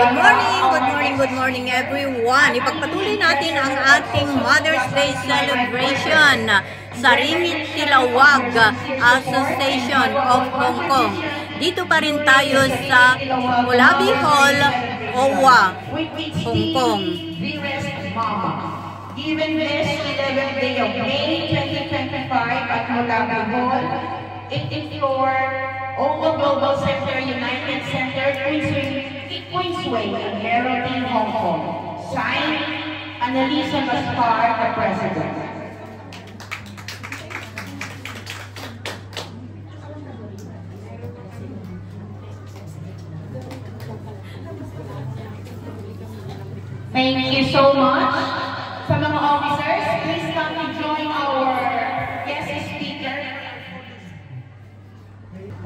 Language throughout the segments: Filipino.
Good morning everyone. Ipagpatuloy natin ang ating Mother's Day celebration sa Ringit Tilawag Association of Hong Kong. Dito pa rin tayo sa Mulabi Hall, OWA, Hong Kong. Given this 11th day of May 2025 at Mulabi Hall, 8th floor, OWA Global Center, United Center, Queensway, Meralton, Hong Kong. Signed, Annalisa Gaspar, the President. Thank you so much. Sa mga officers, please come and join our guest speaker.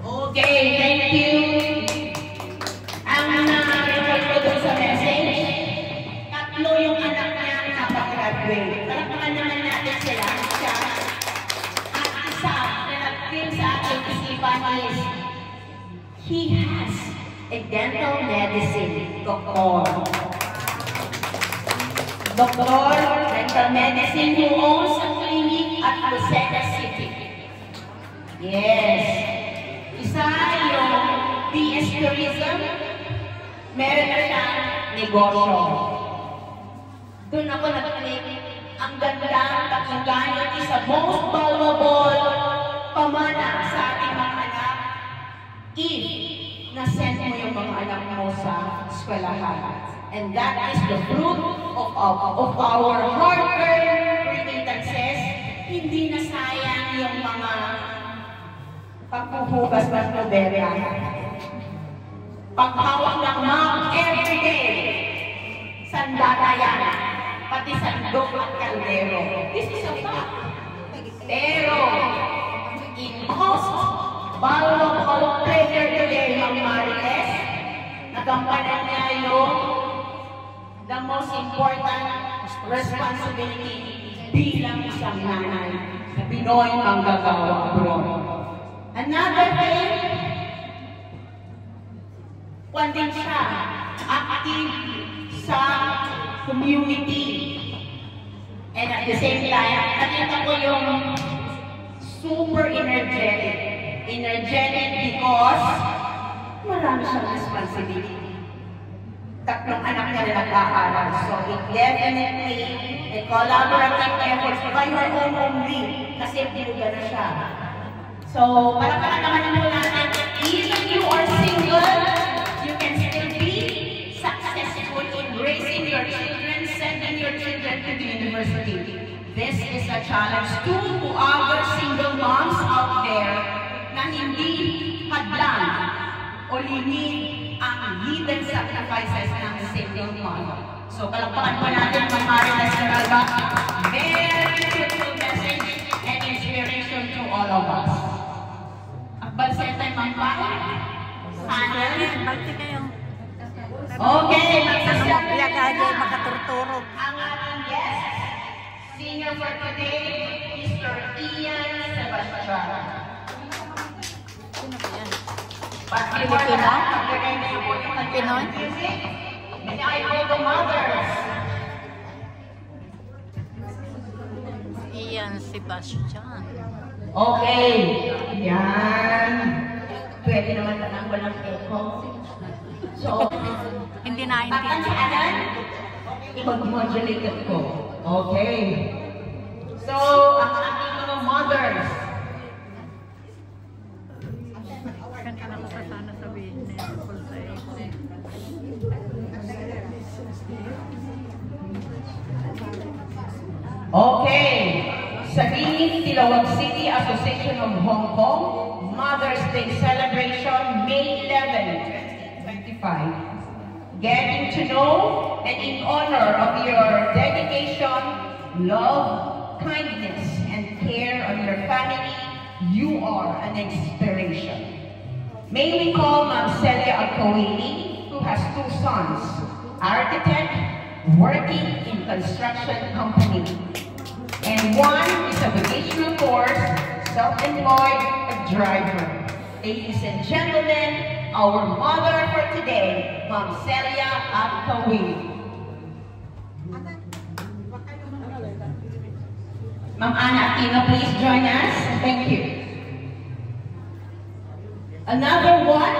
Okay, thank you. Ang na-record ko doon sa message, tatlo yung anak niya napag-graduate. Palakpakan naman natin sila. At isa na nag-film sa ating isipan is, he has a dental medicine doctor. Doctor, dental medicine who owns a clinic at Lucena City. Yes. Isa yung PS Tourism, meron na siyang negosyo. Doon ako nag-click, ang ganda, pakinggan, isa most valuable pamana sa ating mga anak. If na-send mo yung mga anak mo sa eskwelahan. And that is the fruit of our hard-earned remittances. Hindi na sayang yung mga pagpuhugas ng nobela. Paghawak ng map everyday. Sandata yan. Pati sandok at kaldero. This is a fact. Pero, in most valuable pleasure today, Mang Marites, nagampanan niya yung the most important responsibility bilang isang nanay na Pinoy manggagawa abroad. Another thing, din siya active sa community. And at the same time, nakita ko yung super energetic. Energetic because marami siyang responsibility. Tatlong anak niya na nag-aaral. So it definitely a collaborative effort by her own only kasi biluga na siya. So, para naman mo natin, even you are single, you can still be successful in raising your children, sending your children to the university. This is a challenge to other single moms out there na hindi hadlang o limit ang hidden sacrifices ng single mom. So, palakpakan po natin Mang Marites Garalba. Very beautiful message and inspiration to all of us. Balsetay Mang Bahay. Sana. Okay, magsasabi makaturturo. Ang ating guest, singer for today, Mr. Ian Sebastian. Sino ba yan? Pilipino? Pinoy? And I call the mothers. Ian Sebastian. Okay. Yan. Pwede naman tanang walang echo. So, hindi naintindihan. Patansaanan, i-modulate ko. Okay. So, ang ating mga mothers. Kanta ko pa sana sabihin na Okay. Sa Ringit Tilawag City Association of Hong Kong, Mother's Day celebration, May 11, 2025. Getting to know and in honor of your dedication, love, kindness, and care on your family, you are an inspiration. May we call Ma'am Celia Alcoini, who has two sons, architect, working in construction company. And one is a vocational course, self-employed driver. Ladies and gentlemen, our mother for today, Ma'am Celia Abkawi. Ma'am Ana Aquino, please join us. Thank you. Another one.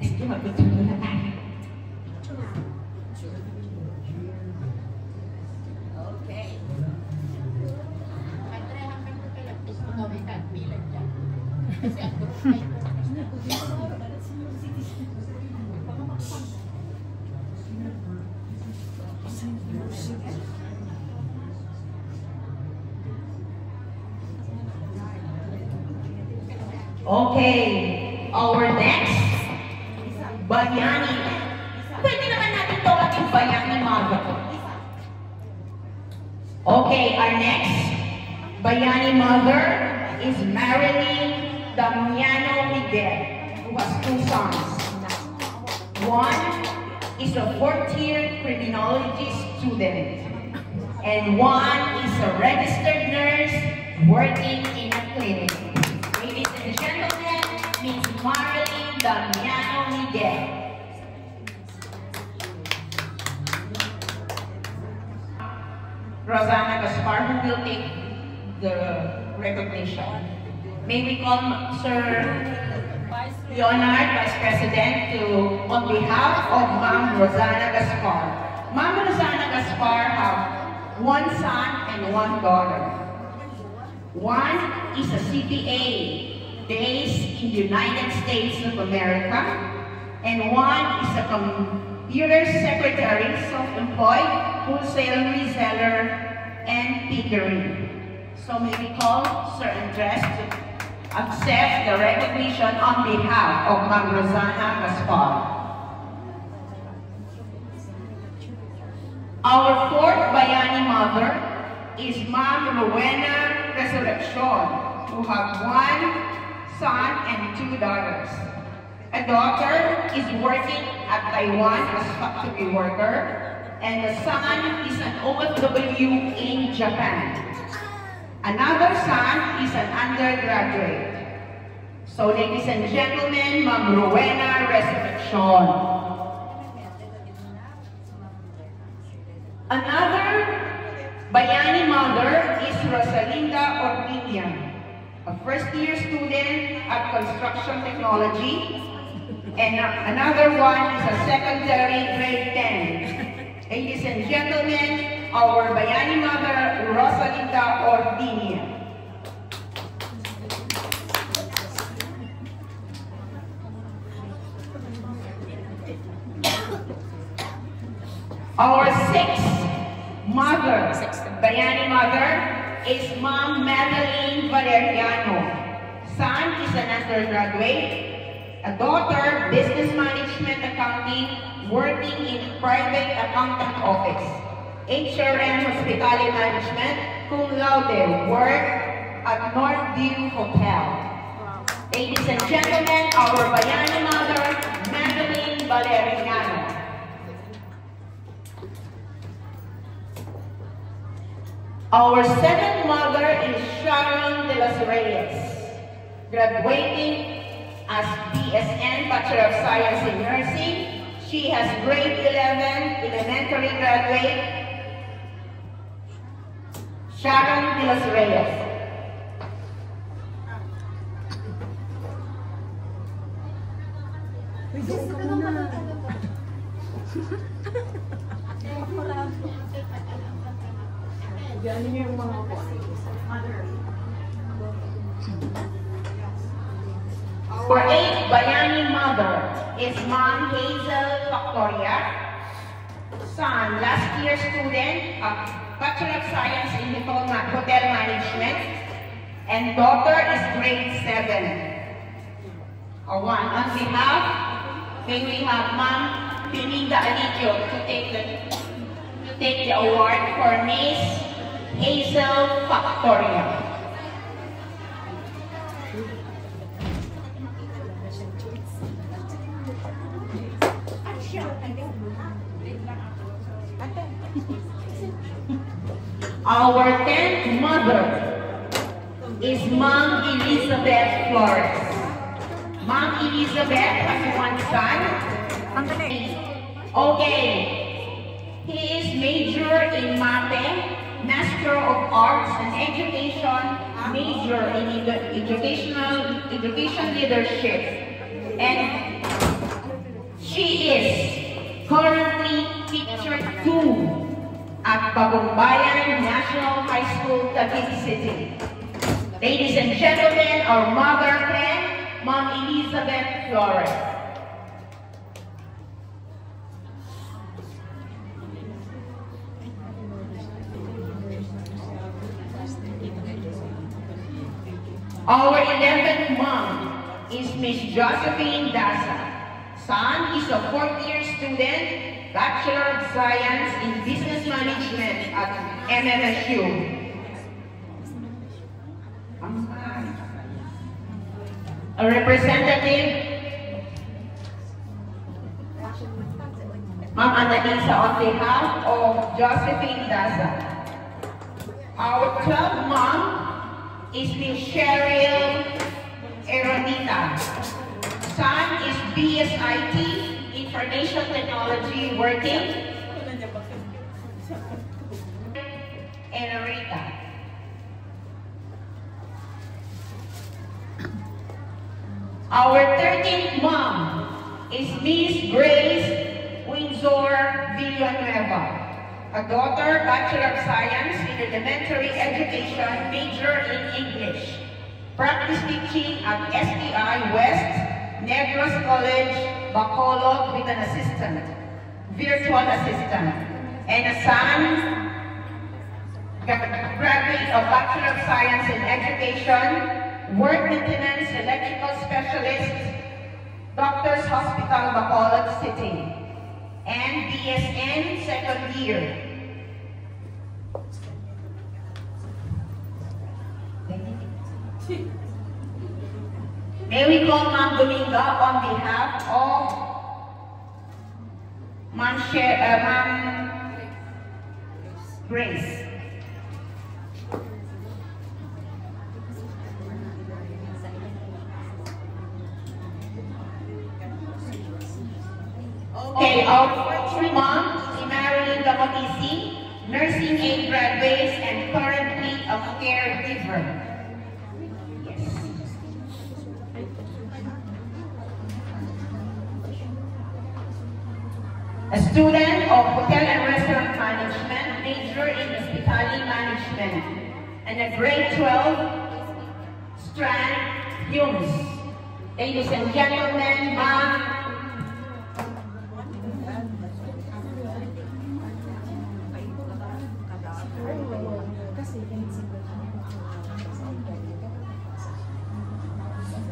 Thank you, magpicture muna tayo. Okay. Okay, our next, Bayani. Pwede naman natin tawagin Bayani Mother. Okay, our next, Bayani Mother is Marilyn Damiano Miguel, who has 2 sons. One is a 4th-year criminology student, and one is a registered nurse working in a clinic. Ladies and gentlemen, Miss Marilyn Damiano Miguel. Rosana Gaspar, who will take the recognition. May we call Sir Leonard, Vice President, on behalf of Ma'am Rosana Gaspar. Ma'am Rosana Gaspar have 1 son and 1 daughter. One is a CPA based in the United States of America, and one is a computer secretary, self-employed, wholesale reseller, and pickering. So may we call Sir Andres to accept the recognition on behalf of Ma'am Rosana Gaspar. Our 4th Bayani Mother is Ma'am Rowena Resurrection, who have 1 son and 2 daughters. A daughter is working at Taiwan as factory worker, and the son is an OFW in Japan. Another son is an undergraduate. So ladies and gentlemen, Ma'am Rowena Resurrection. Another Bayani Mother is Rosalinda Ortilia, a 1st-year student at Construction Technology, and another one is a secondary grade 10. Ladies and gentlemen, our Bayani Mother, Rosalinda Ortilia. Our 6th Mother, Bayani Mother, is Ma'am Madeline Valeriano. Son is an undergraduate. A daughter, business management accounting, working in private accountant office. HRM hospitality management, cum laude, work at Northview Hotel. Ladies and gentlemen, our Bayani Mother, Madeline Valeriano. Our 7th mother is Sharon De Los Reyes, graduating as BSN, Bachelor of Science in Nursing. She has grade 11 elementary graduate, Sharon De Los Reyes. Our 8th Bayani Mother is Ma'am Hazel Factoria. Son, last year student, Bachelor of Science in Hotel Management, and daughter is grade 7. On behalf, may we have Ma'am Pininda Aligio to take the award for Miss Hazel Factoria. Our 10th mother is Ma'am Elizabeth Flores. Ma'am Elizabeth has 1 son Okay. He is major in MAPE, Master of Arts and Education, major in education leadership. And she is currently teacher 2 at Bagumbayan National High School, Taguig City. Ladies and gentlemen, our mother friend, Ma'am Elizabeth Flores. Our 11th mom is Miss Josephine Daza. Son is a 4th-year student, Bachelor of Science in Business Management at MMSU. A representative, Ma'am Annalisa, on behalf of Josephine Daza. Our 12th mom is Miss Cheryl Eronita. Son is BSIT, Information Technology, working. Eronita. Our 13th mom is Miss Grace Windsor Villanueva. A daughter, Bachelor of Science in Elementary Education, major in English. Practice teaching at STI West, Negros College, Bacolod with an assistant, virtual assistant. And a son, graduate of Bachelor of Science in Education, Work Maintenance Electrical Specialist, Doctors Hospital, Bacolod City. And BSN 2nd year. May we call Ma'am Dominga on behalf of Ma'am Grace. Okay, our first mom is Marilyn Gamatisi, nursing aid graduate and currently a caregiver. Yes. A student of Hotel and Restaurant Management, major in Hospitality Management, and a grade 12, Strand Humes. Ladies and gentlemen, Ma'am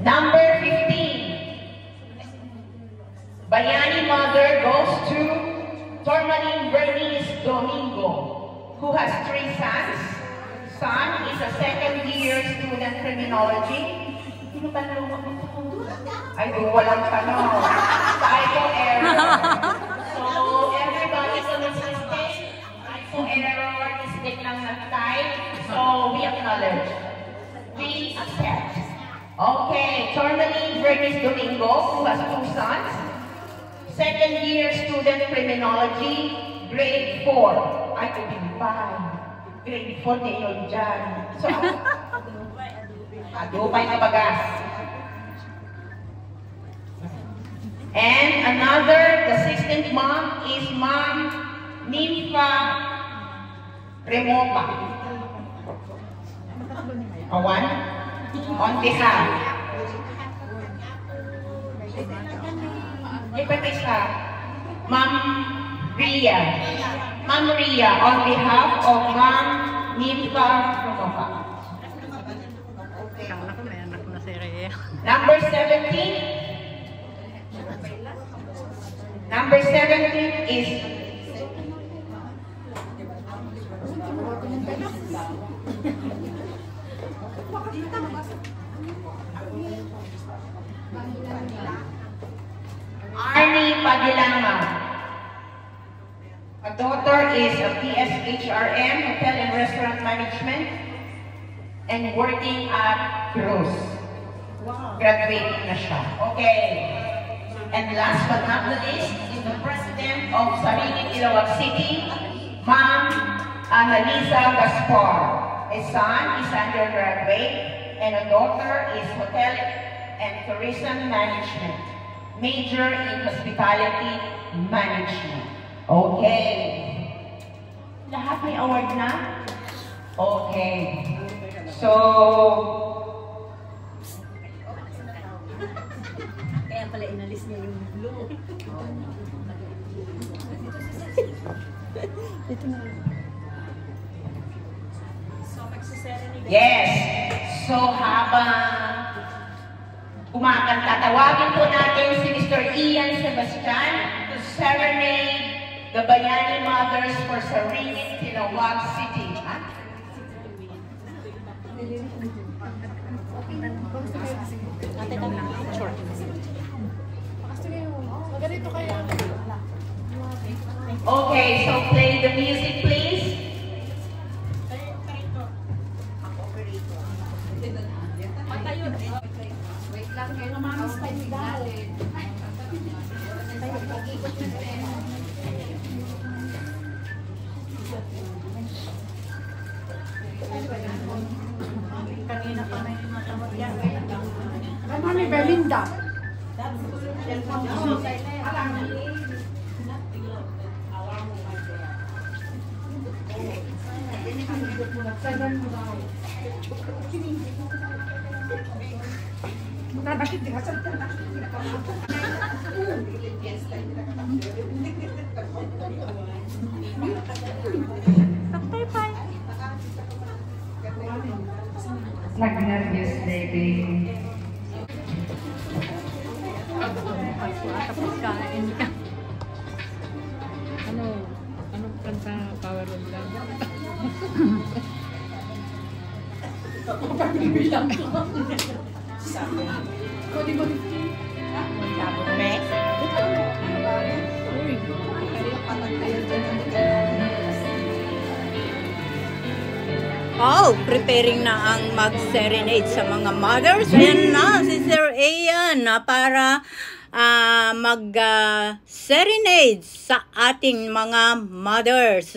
Number 15, Bayani mother goes to Tourmaline Bernice Domingo, who has 3 sons. Son is a 2nd-year student criminology. Ay, walang tanong. Typo error. So, everybody is consistent. Typo error, mistake lang nag-type. So, we acknowledge. We accept. Okay, Tourmaline Bernice Domingo, who has 2 sons. 2nd-year student criminology, grade 4. Ay, grade 4 na yun dyan. So, adupay na bagas. And another, the 16th mom is Ma'am Nympha Remota. One, on behalf. Ipapisa, Ma'am Ria. Ma'am Ria, on behalf of Ma'am Nympha Remota. Number 17. Number 17 is Arnie Padilanga. A daughter is a PSHRM, Hotel and Restaurant Management, and working at Cruz. Graduating na siya. Okay. And last but not the least is the president. President of Saringit, Ilawag City, Ma'am Annalisa Gaspar. A son is undergraduate and a daughter is Hotel and Tourism Management. Major in Hospitality Management. Okay. Lahat may award na? Okay. So, Kaya pala inalis niya yung blue. yes. So, habang kumakanta, tawagin po natin si Mr. Ian Sebastian to serenade the Bayani Mothers for Saringit, Ilawag City. Ate ka lang. Short. Okay, so play the music, please. Wait lang, kayo naman style daw. Kanina pa may matamot yan. Ano ni Belinda? Nag-nervous, baby. Tapos kain ka. Anong kanta Power of Love? Oh, preparing na ang mag-serenade sa mga mothers. Ayan na, si Sir Ian para mag-serenade sa ating mga mothers.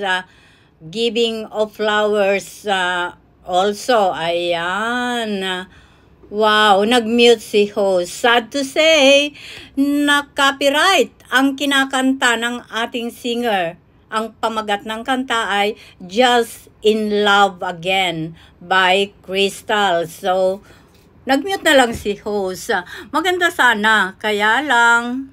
Giving of flowers also. Ayan. Wow, nag-mute si host. Sad to say, na-copyright ang kinakanta ng ating singer. Ang pamagat ng kanta ay Just in Love Again by Crystal. So, nag-mute na lang si host. Maganda sana, kaya lang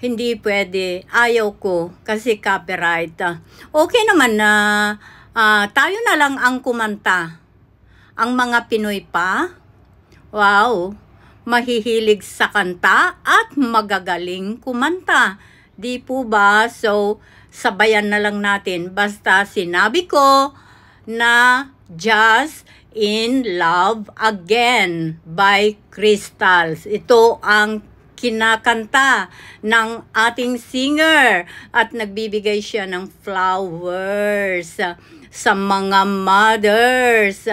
hindi pwede. Ayaw ko kasi copyright. Okay naman na tayo na lang ang kumanta. Ang mga Pinoy pa, wow, mahihilig sa kanta at magagaling kumanta. Di po ba? So, sabayan na lang natin. Basta sinabi ko na Just in Love Again by Crystals. Ito ang kinakanta ng ating singer at nagbibigay siya ng flowers sa mga mothers.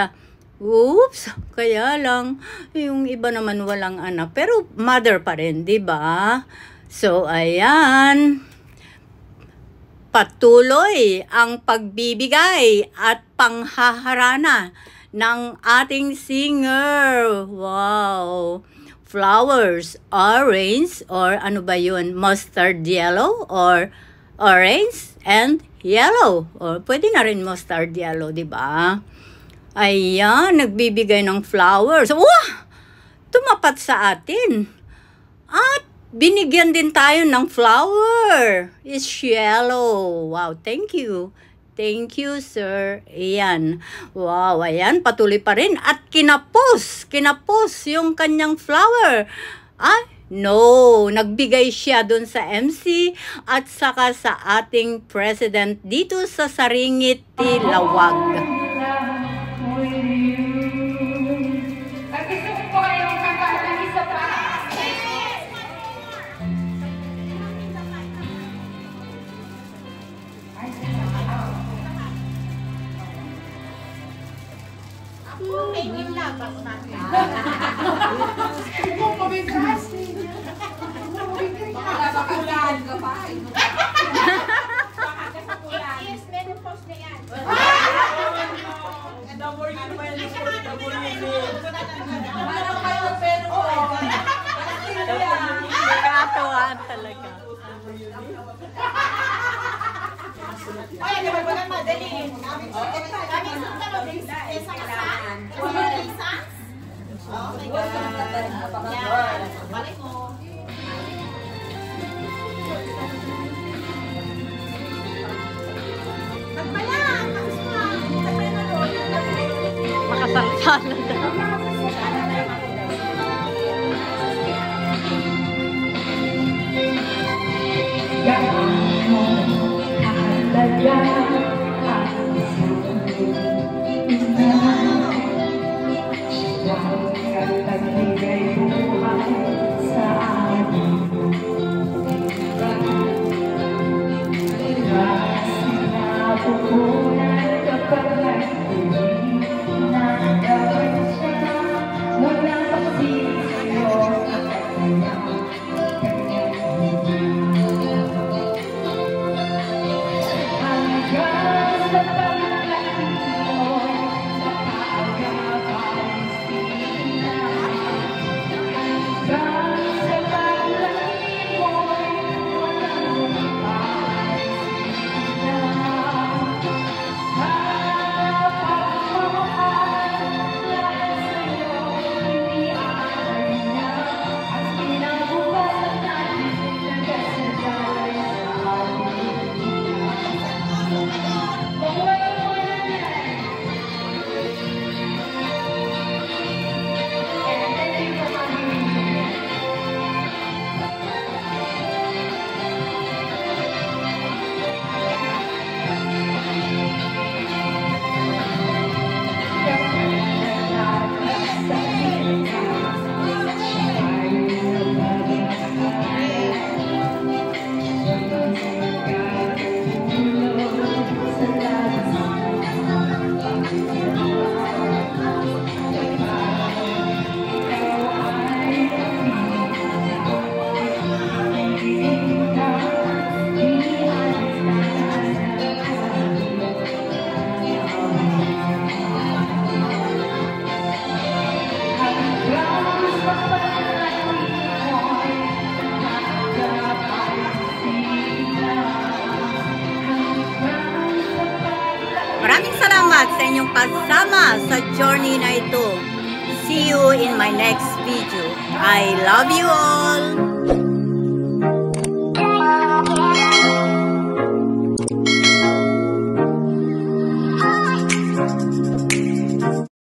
Oops, kaya lang yung iba naman walang anak pero mother pa rin, 'di ba? So ayan. Patuloy ang pagbibigay at panghaharana ng ating singer. Wow. Flowers, orange, or ano ba yun? Mustard yellow, or orange and yellow. Or pwede na rin mustard yellow, di ba? Ayan, nagbibigay ng flowers. Wow! Tumapat sa atin. At binigyan din tayo ng flower. It's yellow. Wow, thank you. Thank you, Sir Ian. Wow, ayan, patuloy pa rin. At kinapos yung kanyang flower. Ah, no, nagbigay siya dun sa MC at saka sa ating president dito sa Saringit, Ilawag. Kung mabigas. Baka naman talaga. Ay, di ba ba lang madali? Kami sunod sa kasan. Oh my God. Yan. Balik mo. Magbalang! Makasalsala daw. Maraming salamat sa inyong kasama sa journey na ito. See you in my next video. I love you all!